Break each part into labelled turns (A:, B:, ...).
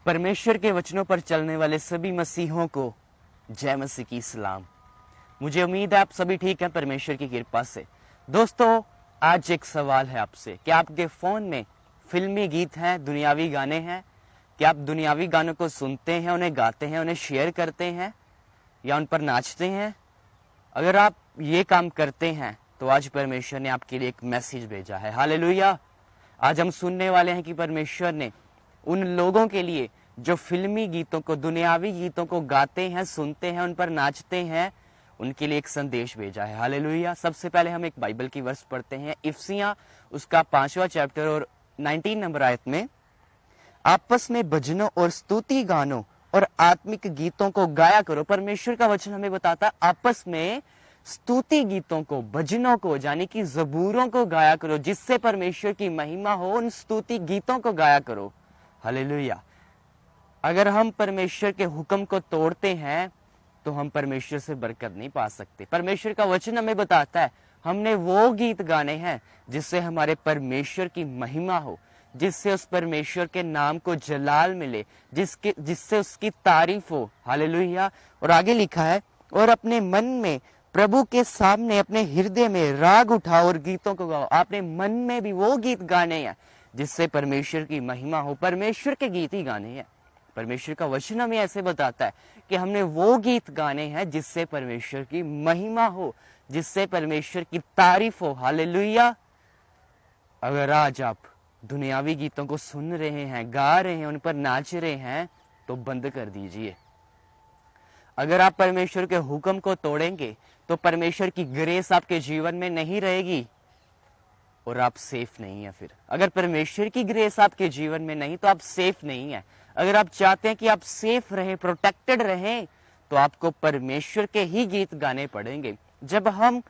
A: परमेश्वर के वचनों पर चलने वाले सभी मसीहों को जय मसीह की सलाम। मुझे उम्मीद है आप सभी ठीक हैं परमेश्वर की कृपा से। दोस्तों, आज एक सवाल है आपसे, क्या आपके फोन में फिल्मी गीत हैं, दुनियावी गाने हैं? क्या आप दुनियावी गानों को सुनते हैं, उन्हें गाते हैं, उन्हें शेयर करते हैं या उन पर नाचते हैं? अगर आप ये काम करते हैं तो आज परमेश्वर ने आपके लिए एक मैसेज भेजा है। हालेलुया। आज हम सुनने वाले हैं कि परमेश्वर ने उन लोगों के लिए जो फिल्मी गीतों को, दुनियावी गीतों को गाते हैं, सुनते हैं, उन पर नाचते हैं, उनके लिए एक संदेश भेजा है। हालेलुया। सबसे पहले हम एक बाइबल की वर्स पढ़ते हैं, इफिसियां उसका 5वां चैप्टर और 19 नंबर आयत में, आपस में भजनों और स्तुति गानों और आत्मिक गीतों को गाया करो। परमेश्वर का वचन हमें बताता है आपस में स्तुति गीतों को, भजनों को, यानी कि जबूरों को गाया करो, जिससे परमेश्वर की महिमा हो। उन स्तुति गीतों को गाया करो। हालेलुया। अगर हम परमेश्वर के हुक्म को तोड़ते हैं तो हम परमेश्वर से बरकत नहीं पा सकते। परमेश्वर का वचन हमें बताता है हमने वो गीत गाने हैं जिससे हमारे परमेश्वर की महिमा हो, जिससे उस परमेश्वर के नाम को जलाल मिले, जिससे उसकी तारीफ हो। हालेलुया। और आगे लिखा है, और अपने मन में प्रभु के सामने अपने हृदय में राग उठाओ और गीतों को गाओ। आपने मन में भी वो गीत गाने हैं जिससे परमेश्वर की महिमा हो। परमेश्वर के गीत ही गाने हैं। परमेश्वर का वचन हमें ऐसे बताता है कि हमने वो गीत गाने हैं जिससे परमेश्वर की महिमा हो, जिससे परमेश्वर की तारीफ हो। हालेलुया। अगर आज आप दुनियावी गीतों को सुन रहे हैं, गा रहे हैं, उन पर नाच रहे हैं, तो बंद कर दीजिए। अगर आप परमेश्वर के हुक्म को तोड़ेंगे तो परमेश्वर की ग्रेस आपके जीवन में नहीं रहेगी और आप सेफ नहीं है। फिर अगर परमेश्वर की ग्रेस आपके जीवन में नहीं तो आप सेफ नहीं है। अगर आप चाहते हैं कि आप सेफ रहें, प्रोटेक्टेड रहें, तो आपको परमेश्वर के ही गीत गाने पड़ेंगे। जब हम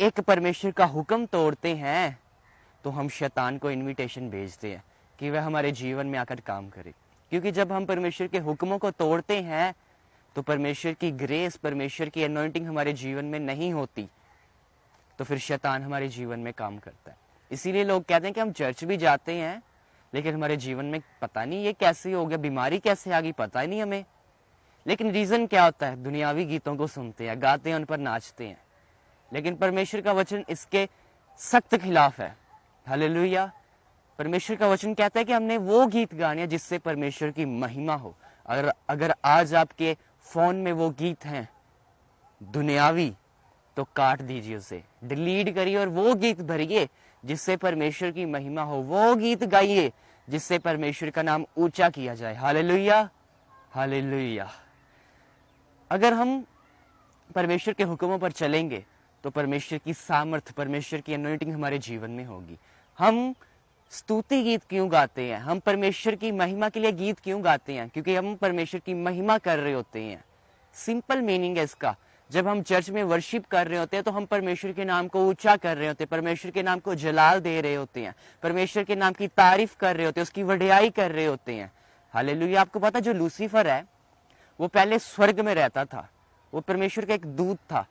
A: एक परमेश्वर का हुक्म तोड़ते हैं तो हम शैतान को इनविटेशन भेजते हैं कि वह हमारे जीवन में आकर काम करे। क्योंकि जब हम परमेश्वर के हुक्मों को तोड़ते हैं तो परमेश्वर की ग्रेस, परमेश्वर की अनॉइंटिंग हमारे जीवन में नहीं होती, तो फिर शैतान हमारे जीवन में काम करता है। इसीलिए लोग कहते हैं कि हम चर्च भी जाते हैं लेकिन हमारे जीवन में पता नहीं ये कैसे हो गया, बीमारी कैसे आ गई, पता ही नहीं हमें। लेकिन रीजन क्या होता है? दुनियावी गीतों को सुनते हैं, गाते हैं, उन पर नाचते हैं। लेकिन परमेश्वर का वचन इसके सख्त खिलाफ है। हालेलुया। परमेश्वर का वचन कहता है कि हमने वो गीत गाने हैं जिससे परमेश्वर की महिमा हो। अगर आज आपके फोन में वो गीत हैं दुनियावी, तो काट दीजिए, उसे डिलीट करिए और वो गीत भरिए जिससे परमेश्वर की महिमा हो। वो गीत गाइए जिससे परमेश्वर का नाम ऊंचा किया जाए। हालेलुया। हालेलुया। अगर हम परमेश्वर के हुक्मों पर चलेंगे तो परमेश्वर की सामर्थ, परमेश्वर की अनॉइंटिंग हमारे जीवन में होगी। हम स्तुति गीत क्यों गाते हैं? हम परमेश्वर की महिमा के लिए गीत क्यों गाते हैं? क्योंकि हम परमेश्वर की महिमा कर रहे होते हैं। सिंपल मीनिंग है इसका। जब हम चर्च में वर्शिप कर रहे होते हैं तो हम परमेश्वर के नाम को ऊंचा कर रहे होते हैं, परमेश्वर के नाम को जलाल दे रहे होते हैं, परमेश्वर के नाम की तारीफ कर रहे होते हैं, उसकी वडियाई कर रहे होते हैं। हालेलुया। आपको पता, जो लूसीफर है वो पहले स्वर्ग में रहता था। वो परमेश्वर का एक दूत था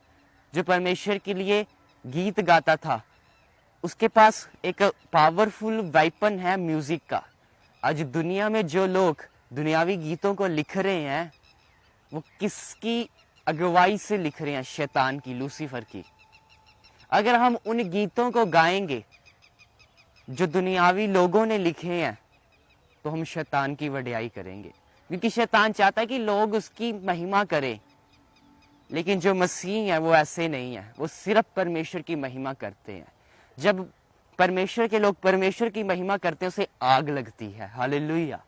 A: जो परमेश्वर के लिए गीत गाता था। उसके पास एक पावरफुल वेपन है म्यूजिक का। आज दुनिया में जो लोग दुनियावी गीतों को लिख रहे हैं वो किसकी अगुवाई से लिख रहे हैं? शैतान की, लूसीफर की। अगर हम उन गीतों को गाएंगे जो दुनियावी लोगों ने लिखे हैं तो हम शैतान की वडियाई करेंगे, क्योंकि शैतान चाहता है कि लोग उसकी महिमा करें। लेकिन जो मसीह है वो ऐसे नहीं है, वो सिर्फ परमेश्वर की महिमा करते हैं। जब परमेश्वर के लोग परमेश्वर की महिमा करते हैं उसे आग लगती है। हालेलुया।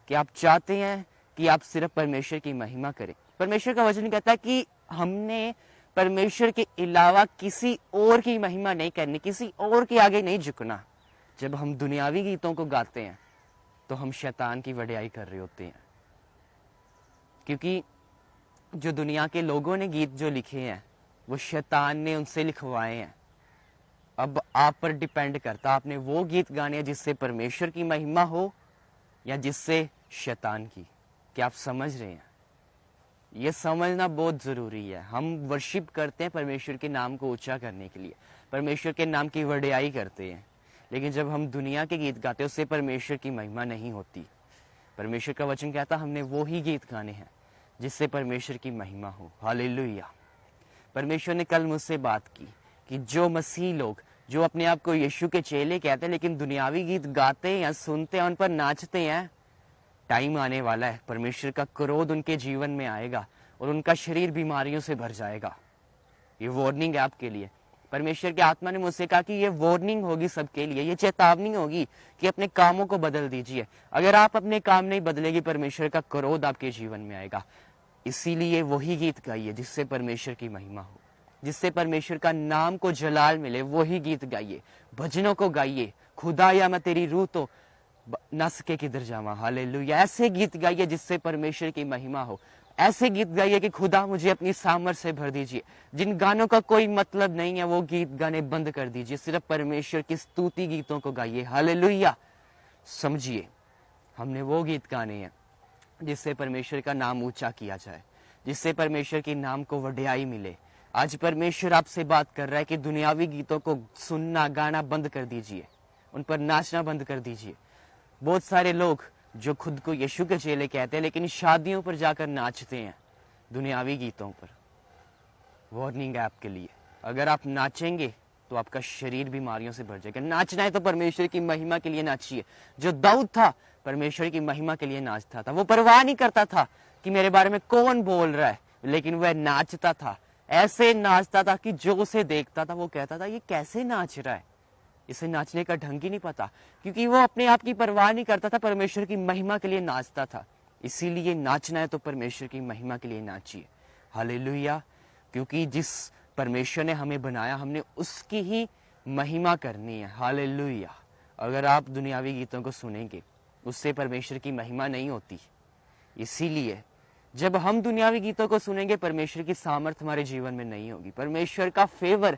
A: कि आप चाहते हैं कि आप सिर्फ परमेश्वर की महिमा करें। परमेश्वर का वचन कहता है कि हमने परमेश्वर के अलावा किसी और की महिमा नहीं करनी, किसी और के आगे नहीं झुकना। जब हम दुनियावी गीतों को गाते हैं तो हम शैतान की वडियाई कर रहे होते हैं, क्योंकि जो दुनिया के लोगों ने गीत जो लिखे हैं वो शैतान ने उनसे लिखवाए हैं। अब आप पर डिपेंड करता है, आपने वो गीत गाने हैं जिससे परमेश्वर की महिमा हो या जिससे शैतान की। क्या आप समझ रहे हैं? ये समझना बहुत जरूरी है। हम वर्शिप करते हैं परमेश्वर के नाम को ऊंचा करने के लिए, परमेश्वर के नाम की वडियाई करते हैं, लेकिन जब हम दुनिया के गीत गाते हैं उससे परमेश्वर की महिमा नहीं होती। परमेश्वर का वचन कहता हमने वो ही गीत गाने हैं जिससे परमेश्वर की महिमा हो। हालेलुया। परमेश्वर ने कल मुझसे बात की कि जो मसीह लोग जो अपने आप को यीशु के चेले कहते हैं लेकिन दुनियावी गीत गाते हैं या सुनते हैं, उन पर नाचते हैं, टाइम आने वाला है परमेश्वर का क्रोध उनके जीवन में आएगा और उनका शरीर बीमारियों से भर जाएगा। ये वार्निंग है आपके लिए। परमेश्वर की आत्मा ने मुझसे कहा कि ये वार्निंग होगी सबके लिए, ये चेतावनी होगी कि अपने कामों को बदल दीजिए। अगर आप अपने काम नहीं बदलेगी परमेश्वर का क्रोध आपके जीवन में आएगा। इसीलिए वही गीत गाइए जिससे परमेश्वर की महिमा हो, जिससे परमेश्वर का नाम को जलाल मिले। वही गीत गाइए, भजनों को गाइए। खुदा या मैं तेरी रूह तो न सके किधर जावा। हालेलुया। ऐसे गीत गाइए जिससे परमेश्वर की महिमा हो। ऐसे गीत गाइए कि खुदा मुझे अपनी सामर्थ से भर दीजिए। जिन गानों का कोई मतलब नहीं है वो गीत गाने बंद कर दीजिए, सिर्फ परमेश्वर की स्तुति गीतों को गाइए। हालेलुया। समझिए, हमने वो गीत गाने हैं जिससे परमेश्वर का नाम ऊंचा किया जाए, जिससे परमेश्वर के नाम को वड्याई मिले। आज परमेश्वर आपसे बात कर रहा है कि दुनियावी गीतों को सुनना गाना बंद कर दीजिए, उन पर नाचना बंद कर दीजिए। बहुत सारे लोग जो खुद को यीशु के चेले कहते हैं लेकिन शादियों पर जाकर नाचते हैं दुनियावी गीतों पर। वार्निंग है आपके लिए, अगर आप नाचेंगे तो आपका शरीर बीमारियों से भर जाएगा। नाचना है तो परमेश्वर की महिमा के लिए नाचिए। जो दाऊद था परमेश्वर की महिमा के लिए नाचता था। वो परवाह नहीं करता था कि मेरे बारे में कौन बोल रहा है, लेकिन वह नाचता था। ऐसे नाचता था कि जो उसे देखता था वो कहता था ये कैसे नाच रहा है, इसे नाचने का ढंग ही नहीं पता, क्योंकि वो अपने आप की परवाह नहीं करता था, परमेश्वर की महिमा के लिए नाचता था। इसीलिए नाचना है तो परमेश्वर की महिमा के लिए नाचिए। हालेलुया। क्योंकि जिस परमेश्वर ने हमें बनाया हमने उसकी ही महिमा करनी है। हालेलुया। अगर आप दुनियावी गीतों को सुनेंगे उससे परमेश्वर की महिमा नहीं होती। इसीलिए जब हम दुनियावी गीतों को सुनेंगे परमेश्वर की सामर्थ हमारे जीवन में नहीं होगी। परमेश्वर का फेवर,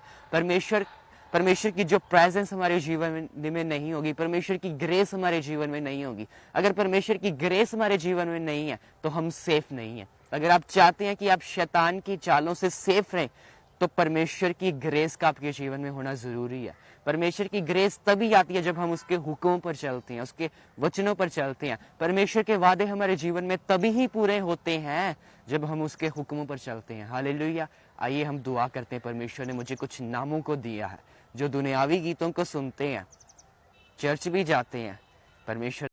A: परमेश्वर की जो प्रेजेंस हमारे जीवन में नहीं होगी, परमेश्वर की ग्रेस हमारे जीवन में नहीं होगी। अगर परमेश्वर की ग्रेस हमारे जीवन में नहीं है तो हम सेफ नहीं है। अगर आप चाहते हैं कि आप शैतान की चालों से सेफ रहें तो परमेश्वर की ग्रेस का आपके जीवन में होना जरूरी है। परमेश्वर की ग्रेस तभी आती है जब हम उसके हुक्मों पर चलते हैं, उसके वचनों पर चलते हैं। परमेश्वर के वादे हमारे जीवन में तभी ही पूरे होते हैं जब हम उसके हुक्मों पर चलते हैं। हालेलुया। आइए हम दुआ करते हैं। परमेश्वर ने मुझे कुछ नामों को दिया है जो दुनियावी गीतों को सुनते हैं, चर्च भी जाते हैं। परमेश्वर